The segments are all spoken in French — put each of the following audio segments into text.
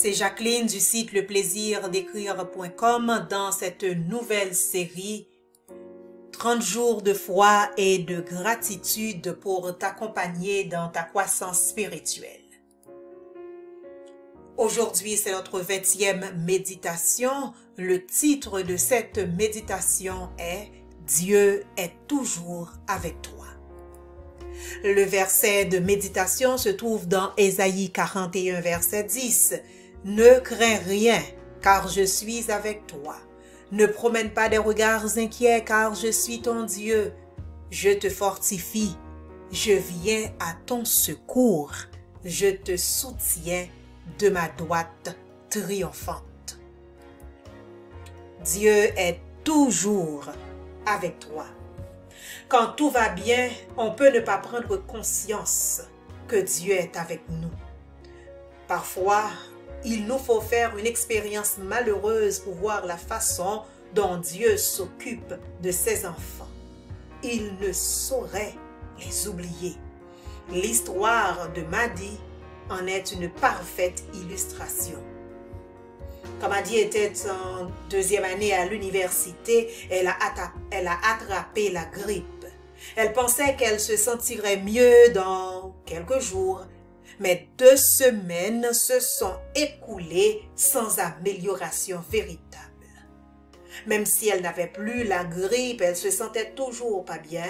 C'est Jacqueline du site leplaisirdécrire.com dans cette nouvelle série 30 jours de foi et de gratitude pour t'accompagner dans ta croissance spirituelle. Aujourd'hui, c'est notre 20e méditation. Le titre de cette méditation est « Dieu est toujours avec toi ». Le verset de méditation se trouve dans Ésaïe 41, verset 10. « Ne crains rien, car je suis avec toi. Ne promène pas des regards inquiets, car je suis ton Dieu. Je te fortifie. Je viens à ton secours. Je te soutiens de ma droite triomphante. » Dieu est toujours avec toi. Quand tout va bien, on peut ne pas prendre conscience que Dieu est avec nous. Parfois, il nous faut faire une expérience malheureuse pour voir la façon dont Dieu s'occupe de ses enfants. Il ne saurait les oublier. L'histoire de Maddy en est une parfaite illustration. Quand Maddy était en 2e année à l'université, elle a attrapé la grippe. Elle pensait qu'elle se sentirait mieux dans quelques jours, mais 2 semaines se sont écoulées sans amélioration véritable. Même si elle n'avait plus la grippe, elle se sentait toujours pas bien.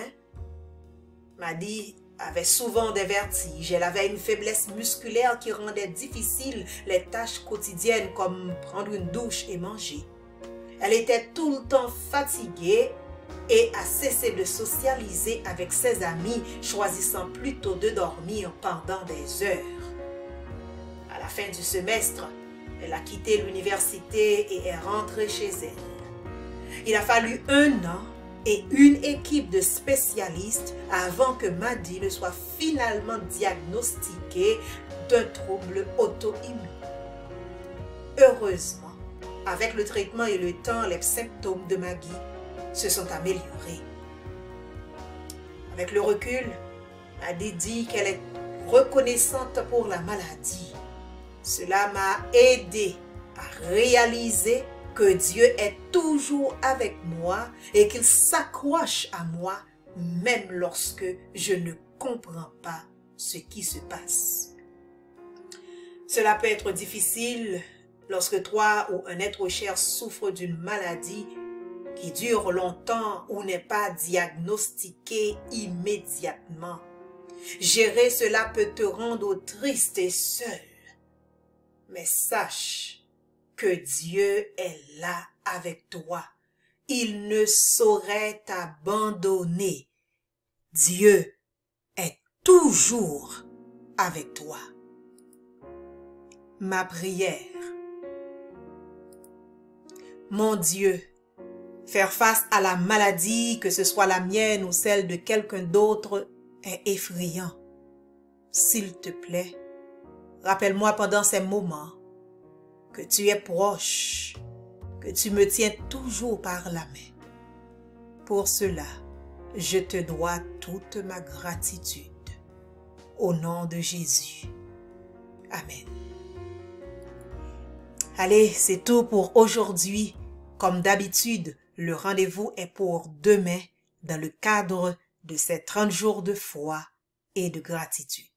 Maddy avait souvent des vertiges, elle avait une faiblesse musculaire qui rendait difficile les tâches quotidiennes comme prendre une douche et manger. Elle était tout le temps fatiguée et a cessé de socialiser avec ses amis, choisissant plutôt de dormir pendant des heures. À la fin du semestre, elle a quitté l'université et est rentrée chez elle. Il a fallu 1 an et une équipe de spécialistes avant que Maddy ne soit finalement diagnostiquée d'un trouble auto-immune. Heureusement, avec le traitement et le temps, les symptômes de Maddy se sont améliorés. Avec le recul, Maddy dit qu'elle est reconnaissante pour la maladie. Cela m'a aidé à réaliser que Dieu est toujours avec moi et qu'il s'accroche à moi même lorsque je ne comprends pas ce qui se passe. Cela peut être difficile lorsque toi ou un être cher souffre d'une maladie qui dure longtemps ou n'est pas diagnostiquée immédiatement. Gérer cela peut te rendre triste et seul. Mais sache que Dieu est là avec toi. Il ne saurait t'abandonner. Dieu est toujours avec toi. Ma prière. Mon Dieu, faire face à la maladie, que ce soit la mienne ou celle de quelqu'un d'autre, est effrayant. S'il te plaît, rappelle-moi pendant ces moments que tu es proche, que tu me tiens toujours par la main. Pour cela, je te dois toute ma gratitude. Au nom de Jésus. Amen. Allez, c'est tout pour aujourd'hui. Comme d'habitude, le rendez-vous est pour demain dans le cadre de ces 30 jours de foi et de gratitude.